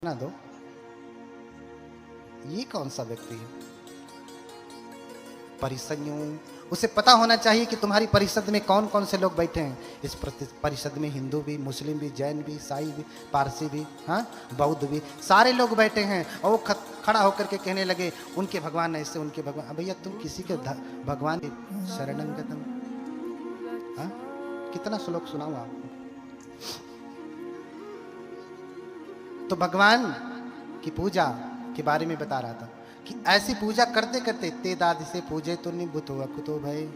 ना दो। ये कौन सा व्यक्ति है? परिसंयोग, उसे पता होना चाहिए कि तुम्हारी परिषद में कौन कौन से लोग बैठे हैं। इस परिषद में हिंदू भी, मुस्लिम भी, जैन भी, ईसाई भी, पारसी भी, हाँ, बौद्ध भी, सारे लोग बैठे हैं। और वो खड़ा होकर के कहने लगे उनके भगवान ऐसे, उनके भगवान। भैया तुम किसी के भगवान शरणं गतम, हाँ, कितना श्लोक सुनाऊं आपको। तो भगवान की पूजा के बारे में बता रहा था कि ऐसी पूजा करते करते ते दाद से पूजे तो निभुत हुआ कुतो भाई,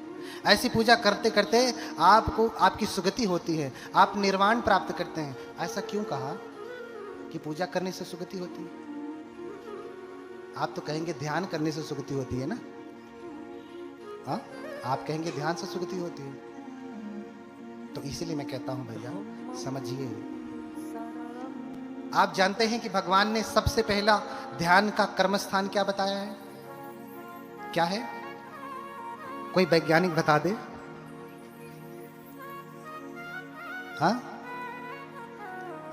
ऐसी पूजा करते करते आपको आपकी सुगति होती है, आप निर्वाण प्राप्त करते हैं। ऐसा क्यों कहा कि पूजा करने से सुगति होती है? आप तो कहेंगे ध्यान करने से सुगति होती है ना, हाँ, आप कहेंगे ध्यान से सुगति होती है। तो इसीलिए मैं कहता हूं भैया समझिए। आप जानते हैं कि भगवान ने सबसे पहला ध्यान का कर्म स्थान क्या बताया है? क्या है? कोई वैज्ञानिक बता दे। हाँ,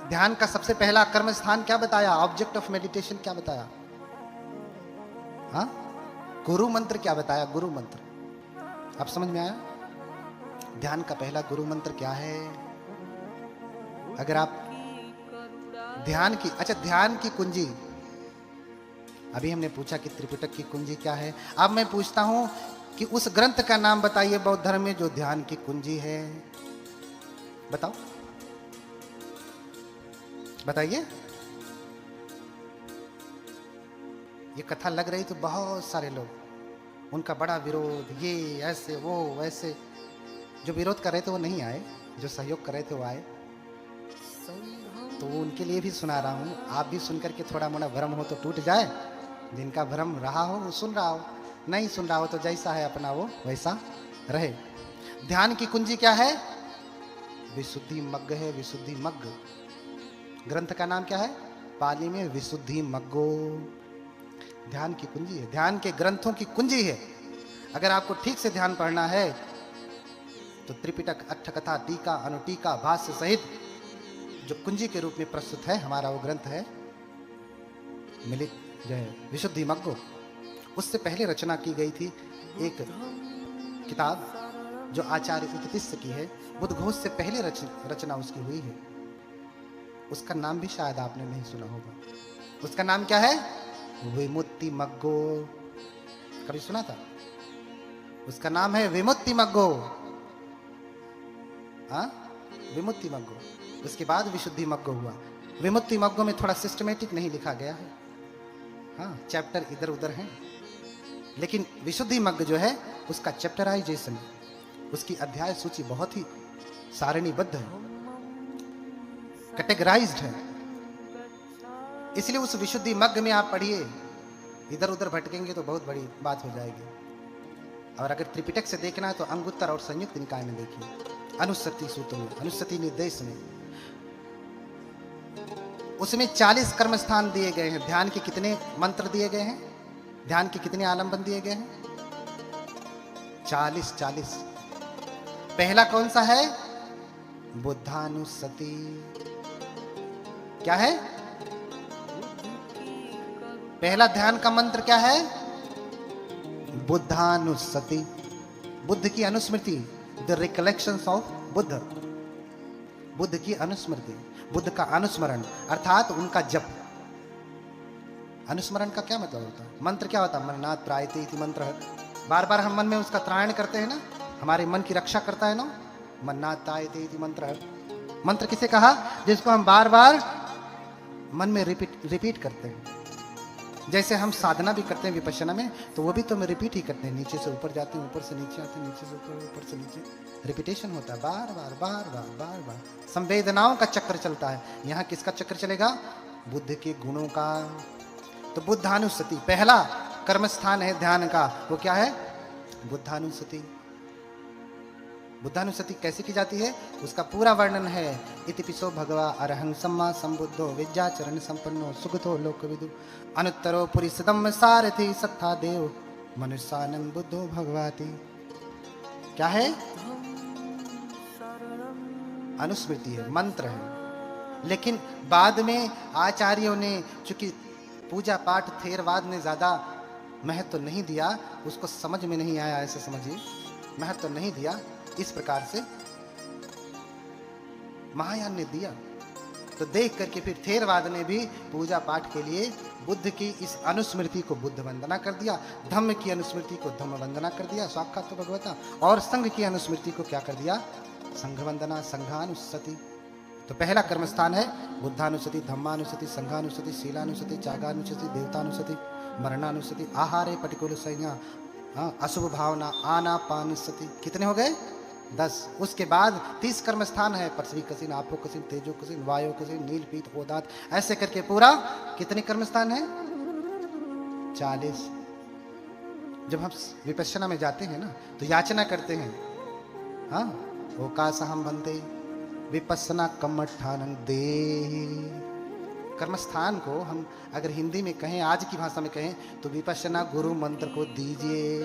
ध्यान का सबसे पहला कर्म स्थान क्या बताया? ऑब्जेक्ट ऑफ मेडिटेशन क्या बताया? हाँ, गुरु मंत्र क्या बताया? गुरु मंत्र। आप समझ में आया? ध्यान का पहला गुरु मंत्र क्या है? अगर आप ध्यान की, अच्छा ध्यान की कुंजी, अभी हमने पूछा कि त्रिपिटक की कुंजी क्या है। अब मैं पूछता हूं कि उस ग्रंथ का नाम बताइए बौद्ध धर्म में जो ध्यान की कुंजी है। बताओ, बताइए। ये कथा लग रही तो बहुत सारे लोग, उनका बड़ा विरोध, ये ऐसे वो वैसे। जो विरोध कर रहे थे वो नहीं आए, जो सहयोग कर रहे थे वो आए। तो उनके लिए भी सुना रहा हूं। आप भी सुनकर के थोड़ा मोड़ा भ्रम हो तो टूट जाए। जिनका भ्रम रहा हो वो सुन रहा हो, नहीं सुन रहा हो तो जैसा है अपना वो वैसा रहे। ध्यान की कुंजी क्या है? विशुद्धि मग्ग है, विशुद्धि मग्ग। ग्रंथ का नाम क्या है? पाली में विशुद्धि मग्गो। ध्यान की कुंजी है, ध्यान के ग्रंथों की कुंजी है। अगर आपको ठीक से ध्यान पढ़ना है तो त्रिपिटक, अट्ठकथा, टीका, अनुटीका, भाष्य सहित जो कुंजी के रूप में प्रस्तुत है हमारा वो ग्रंथ है मिलित जो है विशुद्धि मग्गो। उससे पहले रचना की गई थी एक किताब जो आचार्य उत्तिष्ठ की है। बुद्धघोष से पहले रचना उसकी हुई है। उसका नाम भी शायद आपने नहीं सुना होगा। उसका नाम क्या है? विमुक्ति मग्गो। कभी सुना था? उसका नाम है विमुक्ति मग्गो। हाँ, विमुक्ति मग्गो। उसके बाद विशुद्धि मग्गो हुआ। विमुक्ति मग्गो में थोड़ा सिस्टमेटिक नहीं लिखा गया है, हाँ, चैप्टर इधर उधर हैं। लेकिन विशुद्धि मग्ग जो है उसका चैप्टराइजेशन, उसकी अध्याय सूची बहुत ही सारणीबद्ध है, कैटेगराइज्ड है। इसलिए उस विशुद्धि मग्ग में आप पढ़िए। इधर उधर भटकेंगे तो बहुत बड़ी बात हो जाएगी। और अगर त्रिपिटक से देखना है तो अंगुत्तर और संयुक्त निकाय में देखिए, अनुस्सति सूत्र में, अनुस्सति निर्देश में। उसमें 40 कर्म स्थान दिए गए हैं। ध्यान के कितने मंत्र दिए गए हैं? ध्यान के कितने आलंबन दिए गए हैं? 40। पहला कौन सा है? बुद्धानुस्सति। क्या है? पहला ध्यान का मंत्र क्या है? बुद्धानुस्सति। बुद्ध की अनुस्मृति, the recollections of Buddha. Buddha की अनुस्मृति, बुद्ध का अनुस्मरण अर्थात उनका जप। अनुस्मरण का क्या मतलब होता है? मंत्र क्या होता है? मननात् त्रायते इति मंत्र। बार बार हम मन में उसका त्रायण करते हैं ना, हमारे मन की रक्षा करता है ना, मननात् त्रायते इति मंत्र। मंत्र किसे कहा? जिसको हम बार बार मन में रिपीट करते हैं। जैसे हम साधना भी करते हैं विपश्यना में, तो वो भी तो हम रिपीट ही करते हैं। नीचे से ऊपर जाते हैं, ऊपर से नीचे आते हैं, नीचे से ऊपर, ऊपर से नीचे। रिपीटेशन होता है, बार बार बार बार बार बार। संवेदनाओं का चक्र चलता है। यहाँ किसका चक्र चलेगा? बुद्ध के गुणों का। तो बुद्धानुस्सति पहला कर्म स्थान है ध्यान का। वो क्या है? बुद्धानुस्सति। बुद्धानुस्सति कैसे की जाती है उसका पूरा वर्णन है। इतिपिसो भगवा अरहं सम्मा संबुद्धो विद्याचरण संपन्नो सुगतो लोकविदु अनुत्तरो पुरीसदम सारथि सत्ता देव मनुष्यानंद बुद्धो भगवाति। क्या है? अनुस्मृति है, मंत्र है। लेकिन बाद में आचार्यों ने, चूंकि पूजा पाठ थेरवाद ने ज़्यादा महत्व नहीं दिया, उसको समझ में नहीं आया, ऐसे समझिए, महत्व नहीं दिया, इस प्रकार से महायान ने दिया। तो देख करके फिर थेरवाद ने भी पूजा पाठ के लिए बुद्ध की इस अनुस्मृति को बुद्ध वंदना कर दिया, धम्म की अनुस्मृति को धम्म वंदना कर दिया, साक्षात तो भगवता, और संघ की अनुस्मृति को क्या कर दिया, संघ वंदना, संघानुसति। तो पहला कर्म स्थान है बुद्धानुसति, धम्मानुसति, संघानुसति, शीलानुसति, त्यागानुसति, देवतानुसति, मरणानुसति, आहारे प्रतिकूल संज्ञा, अशुभ भावना, आनापानुसति। कितने हो गए? 10। उसके बाद 30 कर्म स्थान है, पृथ्वी कसिन, आपो कसिन, तेजो कसिन, वायु कसिन, नील पीत ओदात, ऐसे करके पूरा कितने कर्म स्थान है? 40। जब हम विपश्यना में जाते हैं ना तो याचना करते हैं, हाँ, ओकासहम बंदे विपස්සना कम्मठानं देहि। कर्मस्थान को हम अगर हिंदी में कहें, आज की भाषा में कहें, तो विपश्यना गुरु मंत्र को दीजिए।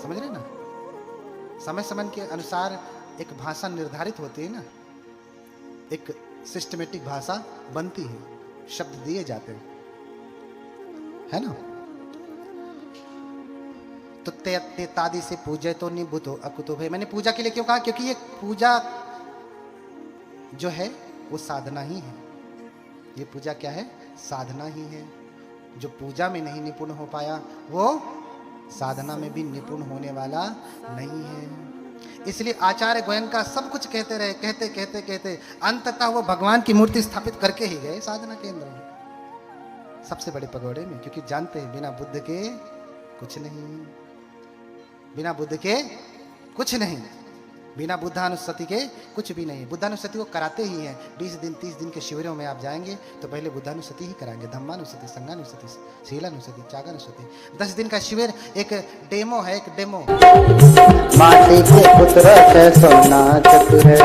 समझ रहे ना? समय समय के अनुसार एक भाषा निर्धारित होती है ना, एक सिस्टमेटिक भाषा बनती है, शब्द दिए जाते हैं, है ना? तो तेतादि से पूजे तो निभुतो अकुतो है। मैंने पूजा के लिए क्यों कहा? क्योंकि ये पूजा जो है वो साधना ही है। ये पूजा क्या है? साधना ही है। जो पूजा में नहीं निपुण हो पाया वो साधना में भी निपुण होने वाला नहीं है। इसलिए आचार्य गोयनका सब कुछ कहते रहे, कहते कहते कहते अंततः वो भगवान की मूर्ति स्थापित करके ही गए साधना केंद्र में, सबसे बड़े पगोड़े में, क्योंकि जानते हैं बिना बुद्ध के कुछ नहीं, बिना बुद्ध के कुछ नहीं, बिना बुद्धानुस्सति के कुछ भी नहीं। बुद्धानुस्सति वो कराते ही हैं। 20 दिन 30 दिन के शिविरों में आप जाएंगे तो पहले बुद्धानुस्सति ही कराएंगे, धम्मानुस्सति, संघानुस्सति, शीलानुस्सति, त्यागानुस्सति। 10 दिन का शिविर एक डेमो है, एक डेमो। माटी के पुत्र कैसो नाचत है,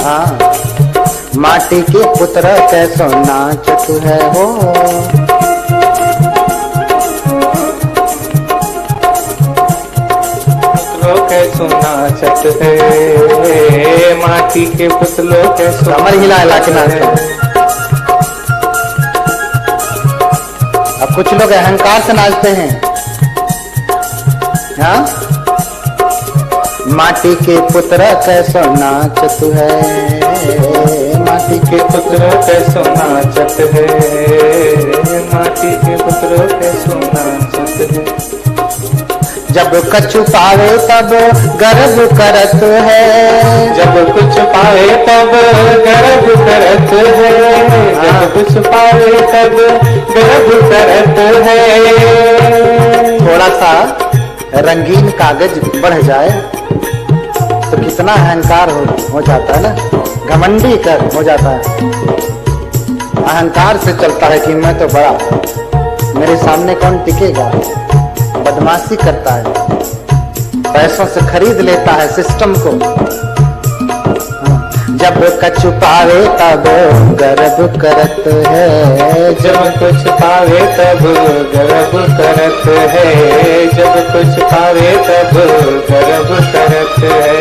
हाँ, माटी के पुत्र कैसो नाचत है हो, पुतलो कैसो नाचत है, माटी के पुतलो कैसो, कमर हिला हिला के नाचते। अब कुछ लोग अहंकार से नाचते हैं, हाँ, माटी के पुत्र कैसो नाचत है, माटी के पुत्र कैसो नाचत है, माटी के पुत्र कैसो नाचत है। जब कछु पावे तब गर्व करत है, जब कुछ पावे तब गर्व करत है, जब कुछ पावे तब गर्व करत है। थोड़ा सा रंगीन कागज बढ़ जाए तो कितना अहंकार हो जाता है ना, घमंडी कर हो जाता है, अहंकार से चलता है कि मैं तो बड़ा, मेरे सामने कौन टिकेगा, बदमाशी करता है, पैसों से खरीद लेता है सिस्टम को। जब कछु पावे तब गर्व करत है, जब कुछ पावे तब गर्व करत है, जब कुछ पावे तब गर्व करत है।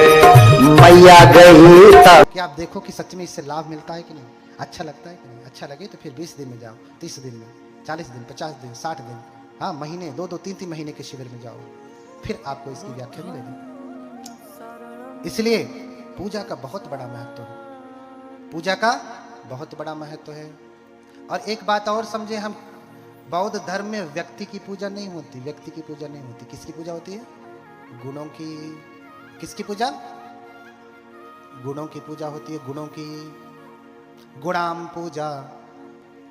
मैया गई तब। कि आप देखो कि सच में इससे लाभ मिलता है कि नहीं, अच्छा लगता है कि नहीं। अच्छा लगे तो फिर 20 दिन में जाओ, 30 दिन में, 40 दिन, 50 दिन, 60 दिन, हाँ, महीने, 2-2, 3-3 महीने के शिविर में जाओ, फिर आपको इसकी व्याख्या मिलेगी। इसलिए पूजा का बहुत बड़ा महत्व है, पूजा का बहुत बड़ा महत्व है। और एक बात और समझे, हम बौद्ध धर्म में व्यक्ति की पूजा नहीं होती, व्यक्ति की पूजा नहीं होती। किसकी पूजा होती है? गुणों की। किसकी पूजा? गुणों की पूजा होती है, गुणों की। गुणाम पूजा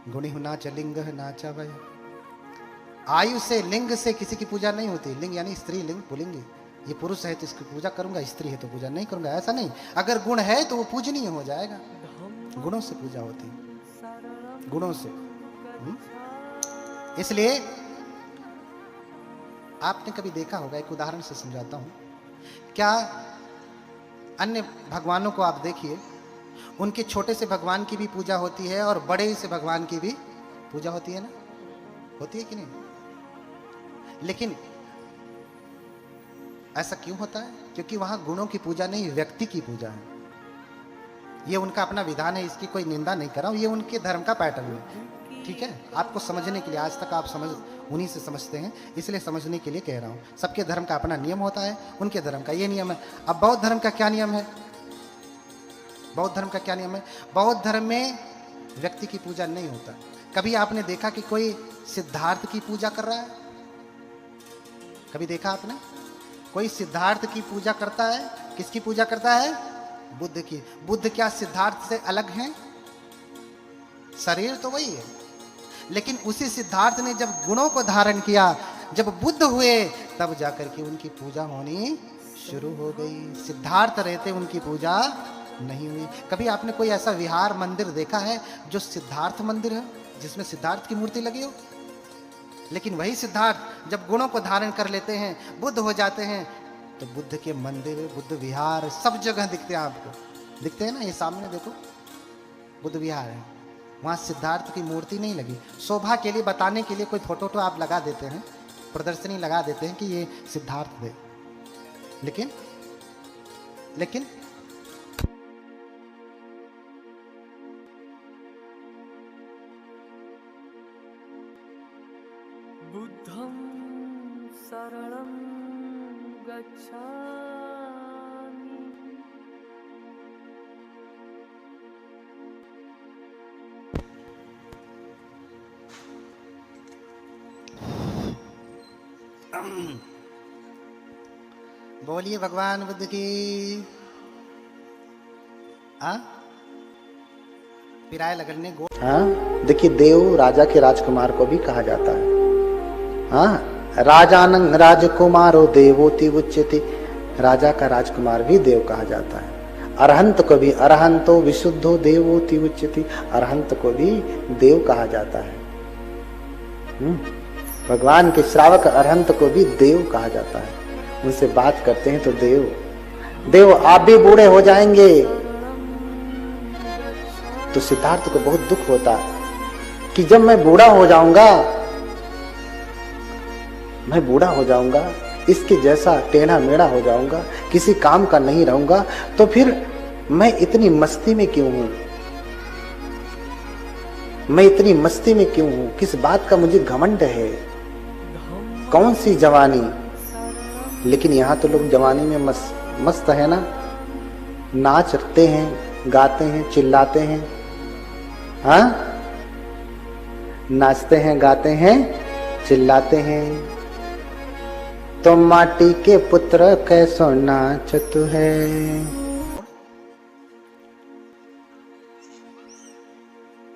गुणिह नाच लिंग नाचा वय। आयु से, लिंग से किसी की पूजा नहीं होती। लिंग यानी स्त्री लिंग, पुलिंग। ये पुरुष है तो इसकी पूजा करूंगा, स्त्री है तो पूजा नहीं करूंगा, ऐसा नहीं। अगर गुण है तो वो पूजनीय हो जाएगा। गुणों से पूजा होती है, गुणों से। इसलिए आपने कभी देखा होगा, एक उदाहरण से समझाता हूं। क्या अन्य भगवानों को आप देखिए, उनके छोटे से भगवान की भी पूजा होती है और बड़े से भगवान की भी पूजा होती है ना, होती है कि नहीं? लेकिन ऐसा क्यों होता है? क्योंकि वहां गुणों की पूजा नहीं, व्यक्ति की पूजा है। ये उनका अपना विधान है, इसकी कोई निंदा नहीं कर रहा हूं, ये उनके धर्म का पैटर्न है। ठीक है, आपको समझने के लिए, आज तक आप समझ उन्हीं से समझते हैं, इसलिए समझने के लिए कह रहा हूं। सबके धर्म का अपना नियम होता है, उनके धर्म का ये नियम है। अब बौद्ध धर्म का क्या नियम है? बौद्ध धर्म का क्या नियम है? बौद्ध धर्म में व्यक्ति की पूजा नहीं होता। कभी आपने देखा कि कोई सिद्धार्थ की पूजा कर रहा है? कभी देखा आपने? कोई सिद्धार्थ की पूजा करता है? किसकी पूजा करता है? बुद्ध की। बुद्ध क्या सिद्धार्थ से अलग हैं? शरीर तो वही है, लेकिन उसी सिद्धार्थ ने जब गुणों को धारण किया, जब बुद्ध हुए, तब जाकर के उनकी पूजा होनी शुरू हो गई। सिद्धार्थ रहते उनकी पूजा नहीं हुई। कभी आपने कोई ऐसा विहार मंदिर देखा है जो सिद्धार्थ मंदिर है, जिसमें सिद्धार्थ की मूर्ति लगी हो? लेकिन वही सिद्धार्थ जब गुणों को धारण कर लेते हैं, बुद्ध हो जाते हैं, तो बुद्ध के मंदिर, बुद्ध विहार सब जगह दिखते हैं आपको। दिखते हैं ना, ये सामने देखो बुद्ध विहार है, वहां सिद्धार्थ की मूर्ति नहीं लगी। शोभा के लिए, बताने के लिए कोई फोटो तो आप लगा देते हैं, प्रदर्शनी लगा देते हैं कि ये सिद्धार्थ है, लेकिन बुद्धं शरणं गच्छामि। बोलिए भगवान बुद्ध की। पिराए लगने गो। हाँ, देखिए, देव राजा के राजकुमार को भी कहा जाता है। हाँ, राजानं राजकुमारो देवोति उच्यते, राजा का राजकुमार भी देव कहा जाता है। अरहंत को भी अरहंतो विशुद्धो देवोति उच्यते, अरहंत को भी देव कहा जाता है। भगवान के श्रावक अरहंत को भी देव कहा जाता है। उनसे बात करते हैं तो देव आप भी बूढ़े हो जाएंगे। तो सिद्धार्थ को बहुत दुख होता कि जब मैं बूढ़ा हो जाऊंगा, इसके जैसा टेढ़ा मेढ़ा हो जाऊंगा, किसी काम का नहीं रहूंगा, तो फिर मैं इतनी मस्ती में क्यों हूं? किस बात का मुझे घमंड है? कौन सी जवानी? लेकिन यहाँ तो लोग जवानी में मस्त है ना, नाचते हैं, गाते हैं, चिल्लाते हैं। हाँ, नाचते हैं, गाते हैं, चिल्लाते हैं। तो माटी के पुत्र कैसो नाचत है।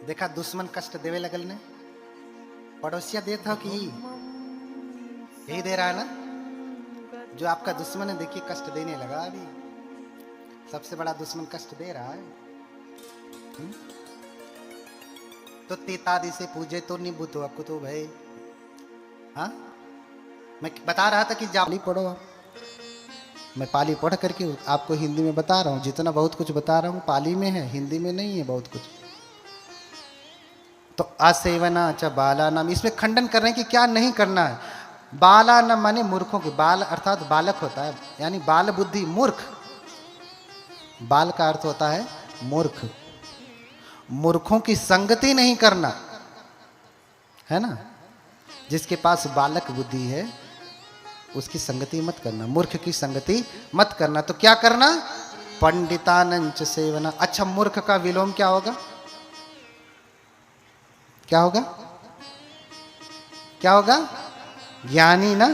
देखा दुश्मन कष्ट देवे लगल ने, पड़ोसिया देता कि यही दे रहा है ना। जो आपका दुश्मन है, देखिए कष्ट देने लगा। अभी सबसे बड़ा दुश्मन कष्ट दे रहा है। तो तेतादी से पूजे तो निबुत आपको तो भाई। हाँ, मैं बता रहा था कि पाली पढ़ो आप। मैं पाली पढ़ करके आपको हिंदी में बता रहा हूँ। जितना बहुत कुछ बता रहा हूँ पाली में है, हिंदी में नहीं है बहुत कुछ। तो असेवना च बाला नाम, इसमें खंडन कर रहे हैं कि क्या नहीं करना है। बाला न माने मूर्खों के, बाल अर्थात बालक होता है, यानी बाल बुद्धि, मूर्ख। बाल का अर्थ होता है मूर्ख। मूर्खों की संगति नहीं करना है ना। जिसके पास बालक बुद्धि है उसकी संगति मत करना, मूर्ख की संगति मत करना। तो क्या करना? पंडितानंच सेवना। अच्छा, मूर्ख का विलोम क्या होगा? क्या होगा? क्या होगा? ज्ञानी ना।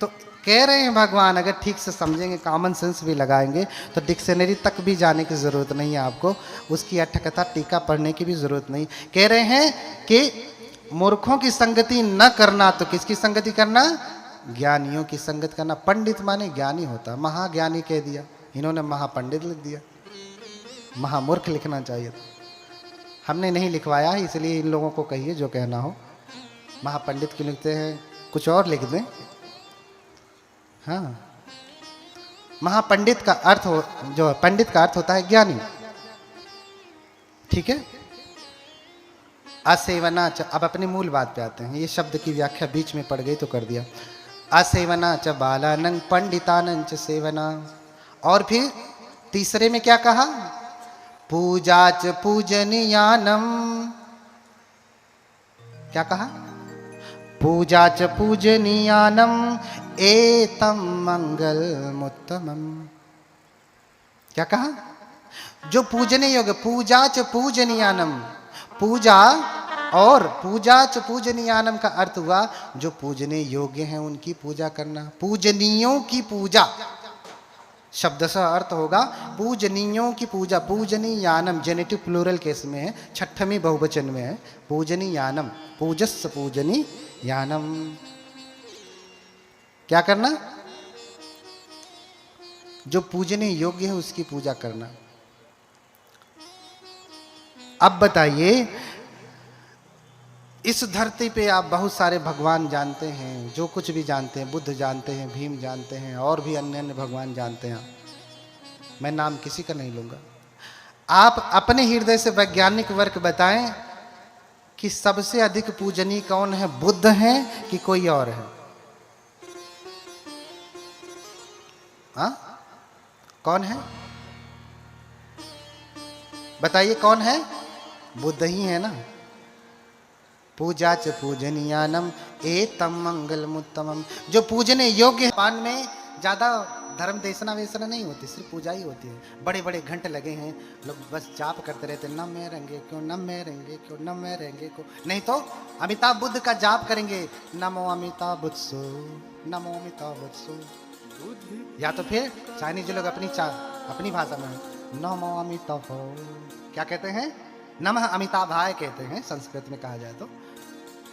तो कह रहे हैं भगवान, अगर ठीक से समझेंगे, कॉमन सेंस भी लगाएंगे, तो डिक्शनरी तक भी जाने की जरूरत नहीं है आपको, उसकी अठकथा टीका पढ़ने की भी जरूरत नहीं। कह रहे हैं कि मूर्खों की संगति न करना, तो किसकी संगति करना? ज्ञानियों की संगत करना। पंडित माने ज्ञानी होता, महाज्ञानी कह दिया, इन्होंने महापंडित लिख दिया। महामूर्ख लिखना चाहिए था, हमने नहीं लिखवाया है, इसलिए इन लोगों को कहिए जो कहना हो। महापंडित क्यों लिखते हैं? कुछ और लिख दें। हाँ, महापंडित का अर्थ जो पंडित का अर्थ होता है ज्ञानी। ठीक है, असेवना च, अब अपने मूल बात पे आते हैं। ये शब्द की व्याख्या बीच में पड़ गई तो कर दिया। असेवना च बालानंग पंडितानंग च सेवना। और फिर तीसरे में क्या कहा? पूजा च पूजनीयानम। क्या कहा? पूजा च पूजनीयानम एतम मंगलमुत्तमम। क्या कहा? जो पूजने योग्य, पूजा च पूजनीयानम, पूजा और पूजा च पूजनीयानम का अर्थ हुआ जो पूजने योग्य हैं उनकी पूजा करना। पूजनीयों की पूजा शब्द सा अर्थ होगा पूजनीयों की पूजा। पूजनीयानम जेनेटिव प्लूरल केस में है, छठवीं बहुवचन में है। पूजनीयानम, पूजस्स पूजनीयानम। क्या करना? जो पूजने योग्य है उसकी पूजा करना। अब बताइए, इस धरती पे आप बहुत सारे भगवान जानते हैं, जो कुछ भी जानते हैं, बुद्ध जानते हैं, भीम जानते हैं, और भी अन्य अन्य भगवान जानते हैं। मैं नाम किसी का नहीं लूंगा। आप अपने हृदय से वैज्ञानिक वर्क बताएं कि सबसे अधिक पूजनीय कौन है, बुद्ध हैं कि कोई और है? हाँ, कौन है? बताइए कौन है? बुद्ध ही है ना। पूजा च पूजनीयानम एतम मंगलमुत्तमम। जो पूजने योग्य। पान में ज्यादा धर्म देशना वेसना नहीं होती, सिर्फ पूजा ही होती है। बड़े बड़े घंटे लगे हैं, लोग बस जाप करते रहते, न मैं रहेंगे क्यों, न मैं रहेंगे क्यों, न मैं रहेंगे क्यों। नहीं तो अमिताभ बुद्ध का जाप करेंगे, नमो अमिताभ बुद्धसो, नमो अमिताभ बुद्धसो। या तो फिर चाइनीज लोग अपनी भाषा में नमो अमिताभ, क्या कहते हैं? नमः अमिताभाय कहते हैं संस्कृत में कहा जाए तो।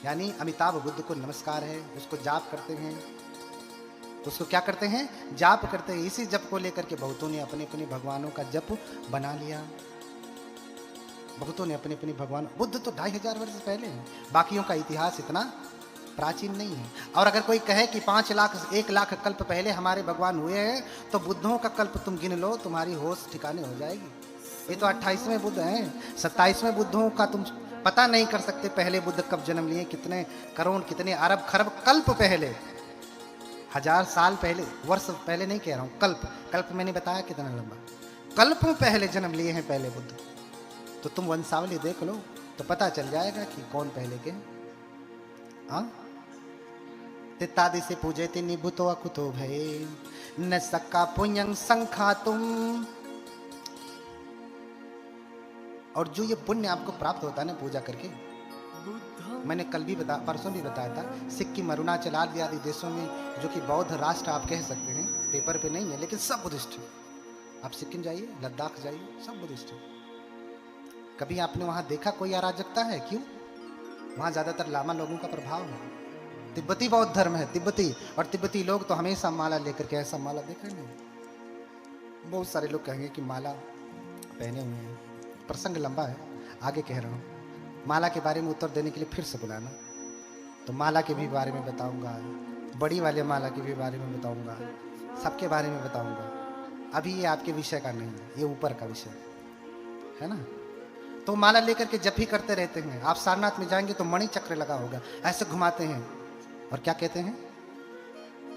यानी अमिताभ बुद्ध को नमस्कार है, उसको जाप करते हैं। उसको क्या करते हैं? जाप करते हैं। इसी जप को लेकर के बहुतों ने अपने अपने भगवानों का जप बना लिया। बहुतों ने अपने अपने भगवान, बुद्ध तो 2500 वर्ष पहले हैं, बाकियों का इतिहास इतना प्राचीन नहीं है। और अगर कोई कहे कि 5 लाख 1 लाख कल्प पहले हमारे भगवान हुए हैं, तो बुद्धों का कल्प तुम गिन लो, तुम्हारी होश ठिकाने हो जाएगी। ये तो 28वें बुद्ध हैं, 27वें बुद्धों का तुम पता नहीं कर सकते पहले बुद्ध कब जन्म लिए, कितने करोड़, कितने अरब खरब कल्प पहले, 1000 साल पहले, वर्ष पहले नहीं कह रहा हूं, कल्प। कल्प मैंने बताया कितना लंबा, कल्पों पहले जन्म लिए हैं पहले बुद्ध। तो तुम वंशावली देख लो तो पता चल जाएगा कि कौन पहले के। हाँ, तित्तादि से पूजे थे निभुतो अकुतो भय न सक्का पुण्यं संखा तुम। और जो ये पुण्य आपको प्राप्त होता है ना पूजा करके, मैंने कल भी परसों भी बताया था, सिक्किम, अरुणाचल आदि देशों में जो कि बौद्ध राष्ट्र आप कह सकते हैं, पेपर पे नहीं है लेकिन सब बुद्धिस्ट है। आप सिक्किम जाइए, लद्दाख जाइए, सब बुद्धिस्ट है। कभी आपने वहां देखा कोई अराजकता है? क्यों? वहां ज्यादातर लामा लोगों का प्रभाव है। तिब्बती बौद्ध धर्म है, तिब्बती, और तिब्बती लोग तो हमेशा माला लेकर के, ऐसा माला देखा नहीं। बहुत सारे लोग कहेंगे कि माला पहने हुए हैं। प्रसंग लंबा है, आगे कह रहा हूँ। माला के बारे में उत्तर देने के लिए फिर से बुलाना, तो माला के भी बारे में बताऊंगा, बड़ी वाले माला के भी बारे में बताऊंगा, सबके बारे में बताऊंगा। अभी ये आपके विषय का नहीं है, ये ऊपर का विषय है ना। तो माला लेकर के जप ही करते रहते हैं। आप सारनाथ में जाएंगे तो मणि चक्र लगा होगा, ऐसे घुमाते हैं और क्या कहते हैं?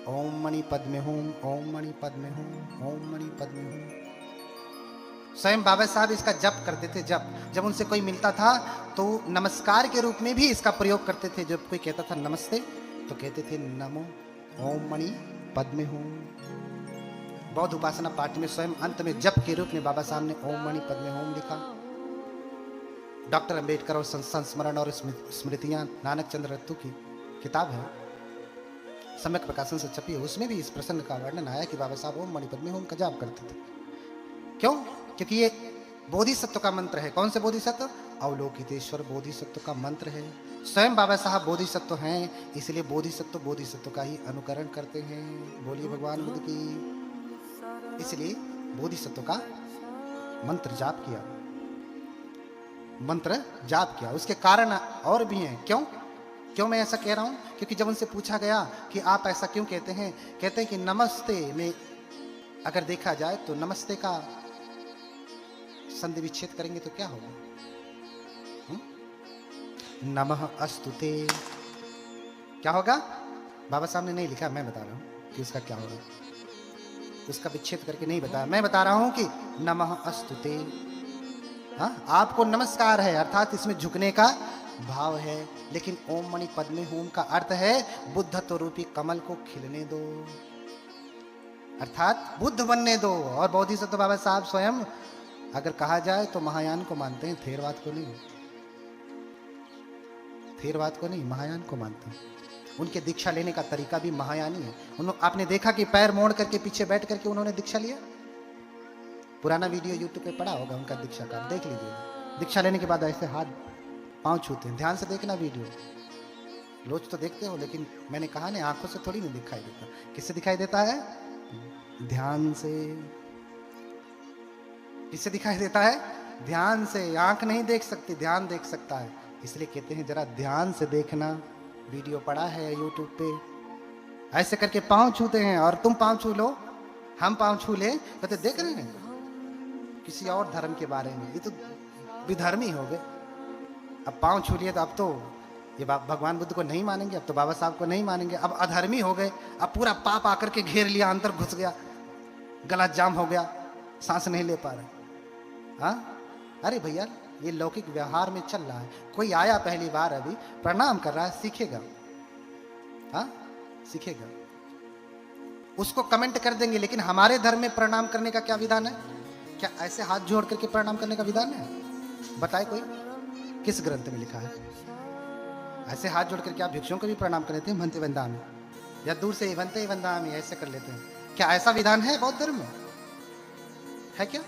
ओम मणि पद्मे हूं, ओम मणि पद्मे हूं, ओम मणि पद्मे हूं। स्वयं बाबा साहब इसका जप करते थे। जब उनसे कोई मिलता था तो नमस्कार के रूप में भी इसका प्रयोग करते थे। जब कोई कहता था नमस्ते तो कहते थे नमो ओम मणि पद्मे हूं। बौद्ध उपासना पाठ में स्वयं अंत में जप के रूप में बाबा साहब ने ओम मणि पद्मे हूं लिखा। डॉक्टर अंबेडकर और संस्मरण और स्मृतियां नानक चंद्र रत्तू की किताब है, सम्यक प्रकाशन से छपी है, उसमें भी इस प्रसंग का वर्णन आया कि बाबा साहब ओम मणि पद्मे हूं का जाप करते थे। क्यों? क्योंकि ये बोधिसत्व का मंत्र है। कौन से बोधिसत्व? अवलोकितेश्वर बोधिसत्व का मंत्र है। स्वयं बाबा साहब बोधिसत्व हैं, इसलिए बोधिसत्व का ही अनुकरण करते हैं। बोलिए भगवान बुद्ध की। इसलिए बोधिसत्व का मंत्र जाप किया। उसके कारण और भी हैं। क्यों मैं ऐसा कह रहा हूं? क्योंकि जब उनसे पूछा गया कि आप ऐसा क्यों कहते हैं, कहते हैं कि नमस्ते में अगर देखा जाए तो नमस्ते का संधि विच्छेद करेंगे तो क्या होगा? नमः अस्तुते। क्या होगा? बाबा साहब ने नहीं लिखा, मैं बता रहा हूं कि उसका क्या होगा। उसका विच्छेद करके नहीं बताया, मैं बता रहा हूं कि नमः अस्तुते। हाँ, आपको नमस्कार है, अर्थात इसमें झुकने का भाव है। लेकिन ओम मणि पद्मे हूम का अर्थ है बुद्धत्व रूपी कमल को खिलने दो, अर्थात बुद्ध बनने दो। और बोधिसत्व बाबा साहब स्वयं अगर कहा जाए तो महायान को मानते हैं, थेरवाद को नहीं। थेरवाद को नहीं, महायान को मानते हैं। उनके दीक्षा लेने का तरीका भी महायानी है। आपने देखा कि पैर मोड़ करके पीछे बैठ करके उन्होंने दीक्षा लिया। पुराना वीडियो यूट्यूब पे पड़ा होगा उनका दीक्षा का, देख लीजिए। दीक्षा लेने के बाद ऐसे हाथ पांव छूते हैं। ध्यान से देखना वीडियो। रोज तो देखते हो, लेकिन मैंने कहा ना, आंखों से थोड़ी नहीं दिखाई देता। किससे दिखाई देता है? ध्यान से। किससे दिखाई देता है? ध्यान से। आंख नहीं देख सकती, ध्यान देख सकता है। इसलिए कहते हैं जरा ध्यान से देखना। वीडियो पड़ा है यूट्यूब पे। ऐसे करके पांव छूते हैं। और तुम पांव छू लो, हम पांव छू ले, कहते देख रहे हैं किसी और धर्म के बारे में, ये तो विधर्मी हो गए। अब पांव छू लिए तो अब तो ये भगवान बुद्ध को नहीं मानेंगे, अब तो बाबा साहब को नहीं मानेंगे, अब अधर्मी हो गए। अब पूरा पाप आकर के घेर लिया, अंदर घुस गया, गला जाम हो गया, सांस नहीं ले पा रहे। हाँ, अरे भैया ये लौकिक व्यवहार में चल रहा है। कोई आया पहली बार, अभी प्रणाम कर रहा है, सीखेगा। हाँ, सीखेगा। उसको कमेंट कर देंगे। लेकिन हमारे धर्म में प्रणाम करने का क्या विधान है? क्या ऐसे हाथ जोड़ करके प्रणाम करने का विधान है? बताए कोई, किस ग्रंथ में लिखा है? ऐसे हाथ जोड़ करके आप भिक्षुओं को भी प्रणाम कर लेते हैं, भंते वंदामि, या दूर से भंते वंदामि ऐसे कर लेते हैं। क्या ऐसा विधान है बौद्ध धर्म में? है क्या?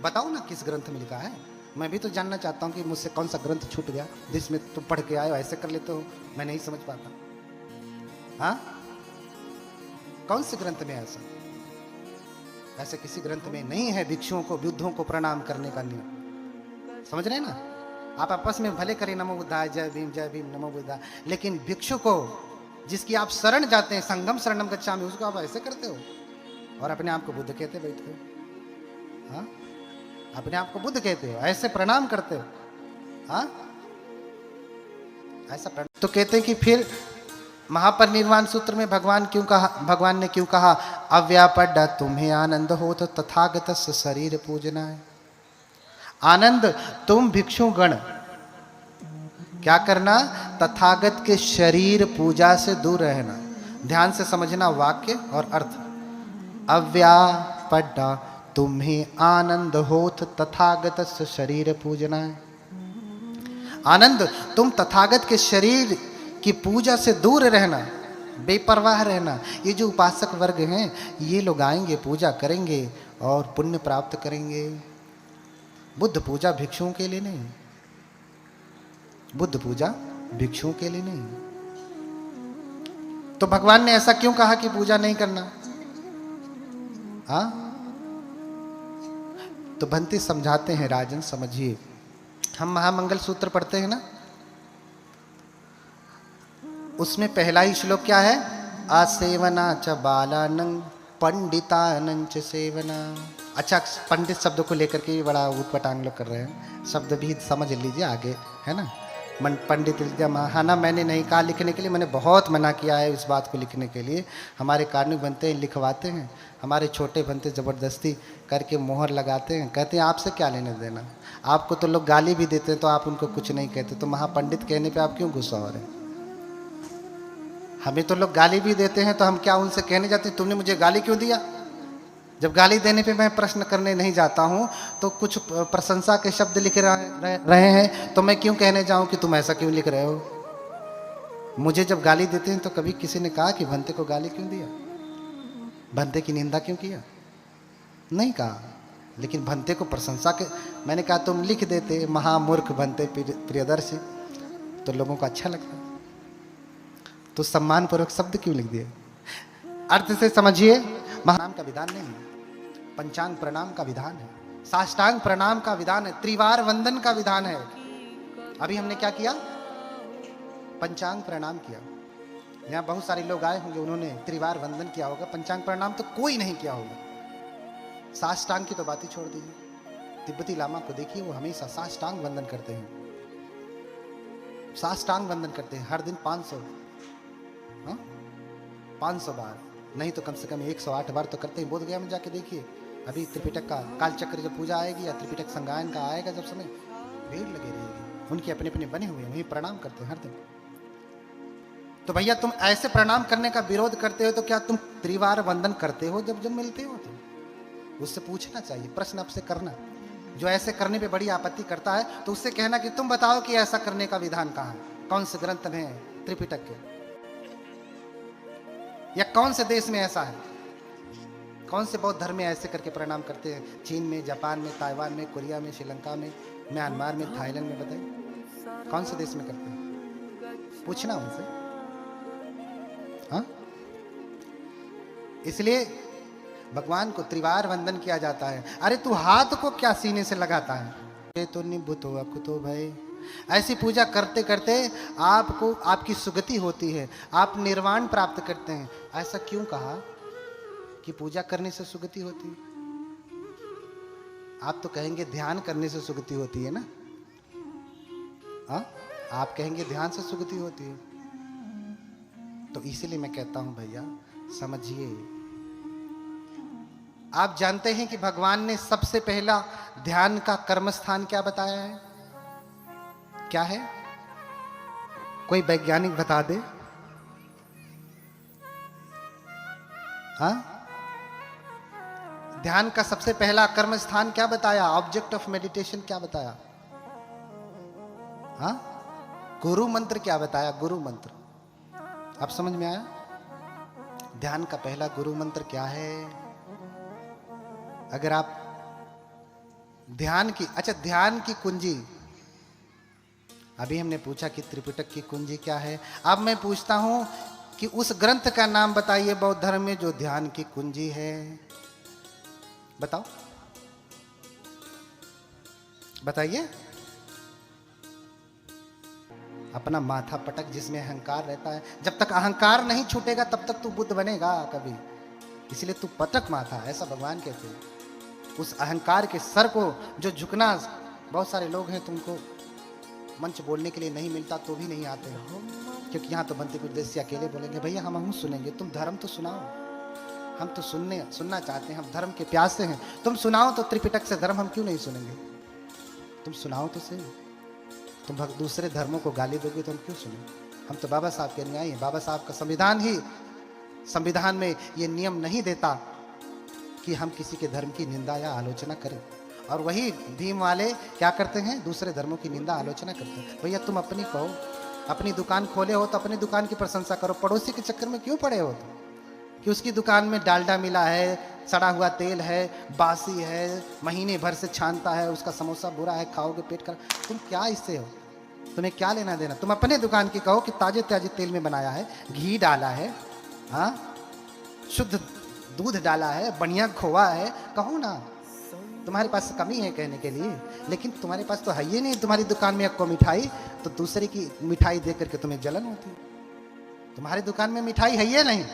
बताओ ना किस ग्रंथ में लिखा है। मैं भी तो जानना चाहता हूँ कि मुझसे कौन सा ग्रंथ छूट गया जिसमें तुम पढ़ के आए हो ऐसे कर लेते हो, मैं नहीं समझ पाता। हाँ, कौन से ग्रंथ में ऐसा? ऐसे किसी ग्रंथ में नहीं है भिक्षुओं को, बुद्धों को प्रणाम करने का नियम। समझ रहे हैं ना? आप आपस में भले करें नमो बुद्धाय, जय भीम नमो बुद्धाय, लेकिन भिक्षु को जिसकी आप शरण जाते हैं, संगम शरणम गच्छामि, उसको आप ऐसे करते हो और अपने आप को बुद्ध कहते बैठते हो। हाँ, अपने आप को बुद्ध कहते हो, ऐसे प्रणाम करते हो। हाँ, ऐसा प्रणाम तो कहते हैं कि फिर महापरिनिर्वाण सूत्र में भगवान ने क्यों कहा अव्यापड्डा तुम्हें आनंद हो तो तथागत शरीर पूजना है। आनंद तुम भिक्षु गण क्या करना? तथागत के शरीर पूजा से दूर रहना। ध्यान से समझना वाक्य और अर्थ। अव्यापड्डा तुम्हें आनंद होत तथागत शरीर पूजना है। आनंद तुम तथागत के शरीर की पूजा से दूर रहना, बेपरवाह रहना। ये जो उपासक वर्ग हैं ये लोग आएंगे, पूजा करेंगे और पुण्य प्राप्त करेंगे। बुद्ध पूजा भिक्षुओं के लिए नहीं, बुद्ध पूजा भिक्षुओं के लिए नहीं। तो भगवान ने ऐसा क्यों कहा कि पूजा नहीं करना? हाँ, तो भंते समझाते हैं, राजन समझिए। हम महामंगल सूत्र पढ़ते हैं ना, उसमें पहला ही श्लोक क्या है? आसेवना च बालानंग पंडितानंद च सेवना। अच्छा, पंडित शब्द को लेकर के बड़ा उटपटांग लोग कर रहे हैं, शब्द भी समझ लीजिए आगे, है ना। पंडित है ना, मैंने नहीं कहा लिखने के लिए, मैंने बहुत मना किया है इस बात को लिखने के लिए। हमारे कार्मिक बनते हैं, लिखवाते हैं, हमारे छोटे बनते ज़बरदस्ती करके मोहर लगाते हैं, कहते हैं आपसे क्या लेने देना। आपको तो लोग गाली भी देते हैं तो आप उनको कुछ नहीं कहते, तो महापंडित कहने पे आप क्यों गुस्सा हो रहे हैं? हमें तो लोग गाली भी देते हैं तो हम क्या उनसे कहने जाते हैं तुमने मुझे गाली क्यों दिया? जब गाली देने पे मैं प्रश्न करने नहीं जाता हूँ तो कुछ प्रशंसा के शब्द लिख रहे हैं तो मैं क्यों कहने जाऊँ कि तुम ऐसा क्यों लिख रहे हो? मुझे जब गाली देते हैं तो कभी किसी ने कहा कि भंते को गाली क्यों दिया, भंते की निंदा क्यों किया? नहीं कहा। लेकिन भंते को प्रशंसा के मैंने कहा तुम लिख देते महामूर्ख भंते प्रियदर्शी, तो लोगों को अच्छा लगता। तो सम्मान पूर्वक शब्द क्यों लिख दिए? अर्थ से समझिए। महानाम का विधान नहीं, पंचांग प्रणाम का विधान है, साष्टांग प्रणाम का विधान है, त्रिवार वंदन का विधान है। अभी हमने क्या किया? पंचांग प्रणाम किया। यहाँ बहुत सारे लोग आए होंगे, उन्होंने त्रिवार वंदन किया होगा, पंचांग प्रणाम तो कोई नहीं किया होगा। साष्टांग की तो बात ही छोड़ दीजिए। तिब्बती लामा को देखिए, वो हमेशा साष्टांग वंदन करते हैं। साष्टांग वंदन करते हैं हर दिन 500, हाँ 500 बार, नहीं तो कम से कम 108 बार तो करते हैं। बोध गया में जाके देखिए, अभी त्रिपिटक का कालचक्र जब पूजा आएगी या त्रिपिटक संगायन का आएगा जब समय, भीड़ लगी रहेगी। उनके अपने अपने बने हुए वही प्रणाम करते हैं हर दिन। तो भैया तुम ऐसे प्रणाम करने का विरोध करते हो तो क्या तुम त्रिवार वंदन करते हो जब जब मिलते हो? तो उससे पूछना चाहिए, प्रश्न आपसे करना। जो ऐसे करने पे बड़ी आपत्ति करता है तो उससे कहना कि तुम बताओ कि ऐसा करने का विधान कहाँ है, कौन से ग्रंथ में है त्रिपिटक के, या कौन से देश में ऐसा है, कौन से बौद्ध धर्म में ऐसे करके प्रणाम करते हैं? चीन में, जापान में, ताइवान में, कोरिया में, श्रीलंका में, म्यांमार में, थाईलैंड में, बताइए कौन से देश में करते हैं? पूछना उनसे। हाँ, इसलिए भगवान को त्रिवार वंदन किया जाता है। अरे तू हाथ को क्या सीने से लगाता है? ये तो निभुतो अकुतो भय। ऐसी पूजा करते करते आपको आपकी सुगति होती है, आप निर्वाण प्राप्त करते हैं। ऐसा क्यों कहा कि पूजा करने से सुगति होती है? आप तो कहेंगे ध्यान करने से सुगति होती है ना? हाँ, आप कहेंगे ध्यान से सुगति होती है। तो इसीलिए मैं कहता हूं भैया समझिए। आप जानते हैं कि भगवान ने सबसे पहला ध्यान का कर्म स्थान क्या बताया है? क्या है? कोई वैज्ञानिक बता दे। हाँ, ध्यान का सबसे पहला कर्म स्थान क्या बताया? ऑब्जेक्ट ऑफ मेडिटेशन क्या बताया? हाँ, गुरु मंत्र क्या बताया? गुरु मंत्र। आप समझ में आया? ध्यान का पहला गुरु मंत्र क्या है? अगर आप ध्यान की, अच्छा ध्यान की कुंजी, अभी हमने पूछा कि त्रिपिटक की कुंजी क्या है। अब मैं पूछता हूं कि उस ग्रंथ का नाम बताइए बौद्ध धर्म में जो ध्यान की कुंजी है। बताओ, बताइए। अपना माथा पटक, जिसमें अहंकार रहता है। जब तक अहंकार नहीं छूटेगा तब तक तू बुद्ध बनेगा कभी। इसलिए तू पटक माथा, ऐसा भगवान कहते हैं। उस अहंकार के सर को जो झुकना, बहुत सारे लोग हैं तुमको मंच बोलने के लिए नहीं मिलता तो भी नहीं आते हो, क्योंकि यहाँ तो बनते विदेशी अकेले बोलेंगे भैया हम सुनेंगे, तुम धर्म तो सुनाओ। हम तो सुनना चाहते हैं, हम धर्म के प्यासे हैं। तुम सुनाओ तो त्रिपिटक से धर्म, हम क्यों नहीं सुनेंगे? तुम सुनाओ तो सही। तुम दूसरे धर्मों को गाली दोगे तो हम क्यों सुने? हम तो बाबा साहब के अनुयायी हैं। बाबा साहब का संविधान में ये नियम नहीं देता कि हम किसी के धर्म की निंदा या आलोचना करें। और वही भीम वाले क्या करते हैं? दूसरे धर्मों की निंदा आलोचना करते हैं। भैया तुम अपनी कहो, अपनी दुकान खोले हो तो अपनी दुकान की प्रशंसा करो। पड़ोसी के चक्कर में क्यों पड़े हो तुम? कि उसकी दुकान में डालडा मिला है, सड़ा हुआ तेल है, बासी है, महीने भर से छानता है, उसका समोसा बुरा है, खाओगे पेट कर। तुम क्या इससे हो? तुम्हें क्या लेना देना? तुम अपने दुकान की कहो कि ताजे ताजे तेल में बनाया है, घी डाला है, हाँ शुद्ध दूध डाला है, बढ़िया खोआ है, कहो ना। तुम्हारे पास कमी है कहने के लिए, लेकिन तुम्हारे पास तो है ही नहीं। तुम्हारी दुकान में आपको मिठाई, तो दूसरे की मिठाई देख करके तुम्हें जलन होती है। तुम्हारी दुकान में मिठाई है ही नहीं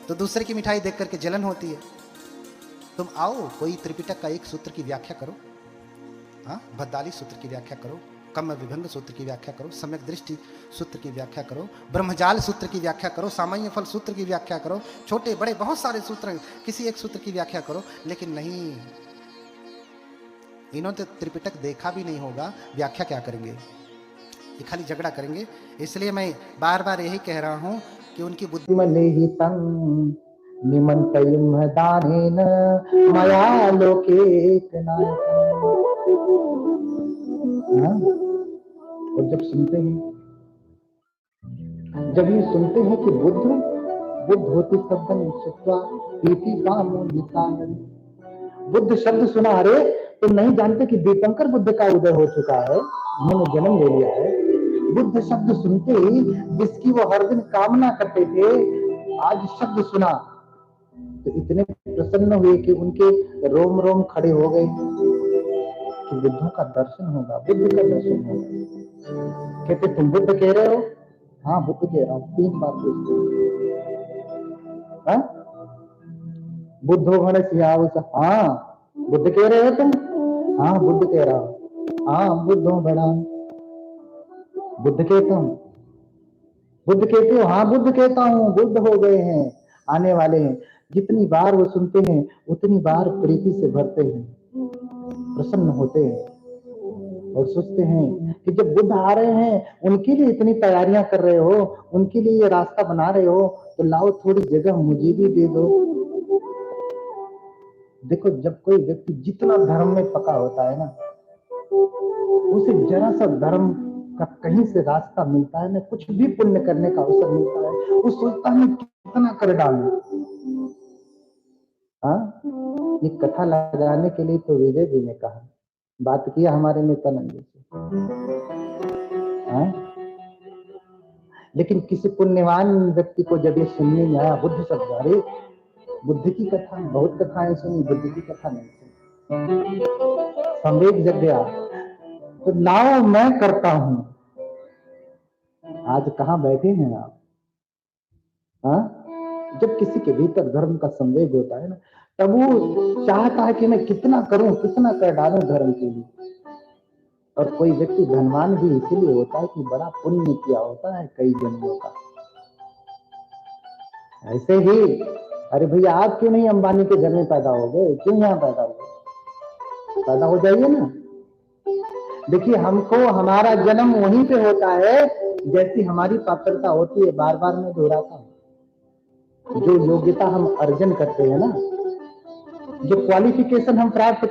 तो दूसरे की मिठाई देख करके जलन होती है। तुम आओ, कोई त्रिपिटक का एक सूत्र की व्याख्या करो, हाँ भद्दाली सूत्र की व्याख्या करो, कम विभंग सूत्र की व्याख्या करो, सम्यक दृष्टि सूत्र की व्याख्या करो, ब्रह्मजाल सूत्र की व्याख्या करो, सामान्य फल सूत्र की व्याख्या करो, छोटे बड़े बहुत सारे सूत्र हैं, किसी एक सूत्र की व्याख्या करो। लेकिन नहीं, इन्होंने त्रिपिटक देखा भी नहीं होगा, व्याख्या क्या करेंगे? ये खाली झगड़ा करेंगे। इसलिए मैं बार बार यही कह रहा हूं कि उनकी बुद्धि मलेहितं निमंतयुम दानेन मया लोकेत नायकम्। और जब ये सुनते हैं कि बुद्ध होती शब्दं श्रुत्वा इति कामो निकामयति। बुद्ध शब्द सुना, अरे तुम नहीं जानते कि दीपंकर बुद्ध का उदय हो चुका है, उन्होंने जन्म ले लिया है। बुद्ध शब्द सुनते ही जिसकी वो हर दिन कामना करते थे, आज शब्द सुना तो इतने प्रसन्न हुए कि उनके रोम रोम खड़े हो गए कि बुद्धों का दर्शन होगा, बुद्ध का दर्शन होगा। कहते तुम बुद्ध कह रहे हो? हाँ बुद्ध कह रहा हूं। 3 बार पूछते, बुद्धो भणस्यावस, हाँ बुद्ध कह रहे हो तुम? हाँ बुद्ध कह रहा हूं। हाँ बुद्धो भणा, बुद्ध कहता हूं, बुद्ध कहते हो? हाँ बुद्ध कहता हूं, बुद्ध हो गए हैं, आने वाले हैं। जितनी बार वो सुनते हैं उतनी बार प्रीति से भरते हैं, प्रसन्न होते हैं और सोचते हैं कि जब बुद्ध आ रहे हैं, उनके लिए इतनी तैयारियां कर रहे हो, उनके लिए ये रास्ता बना रहे हो, तो लाओ थोड़ी जगह मुझे भी दे दो। देखो, जब कोई व्यक्ति जितना धर्म में पका होता है ना, उसे जरा सा धर्म का कहीं से रास्ता मिलता है ना, कुछ भी पुण्य करने का अवसर मिलता है, वो सोचता है कितना कर डालूं। हाँ, ये कथा लगाने के लिए तो विजय जी ने कहा, बात किया हमारे नित्यानंद जी से। हाँ, लेकिन किसी पुण्यवान व्यक्ति को जब ये सुनने में आया बुद्ध शब्द, अरे बुद्ध की कथा, बहुत कथाएं सुनी, बुद्ध की कथा नहीं सुनी, संवेग जग गया, तो लाओ मैं करता हूं। आज कहां बैठे हैं आप? हाँ, जब किसी के भीतर धर्म का संवेग होता है ना, तब वो चाहता है कि मैं कितना करूं, कितना कर डालूं धर्म के लिए। और कोई व्यक्ति धनवान भी इसीलिए होता है कि बड़ा पुण्य किया होता है कई जन्मों का। ऐसे ही, अरे भैया आप क्यों नहीं अंबानी के घर में पैदा हो गए, क्यों यहाँ पैदा हो गए? पैदा हो जाइए ना। देखिए, हमको हमारा जन्म वहीं पे होता है जैसी हमारी पात्रता होती है। बार बार मैं दोहराता हूं, जो योग्यता हम अर्जन करते हैं ना, जो क्वालिफिकेशन हम प्राप्त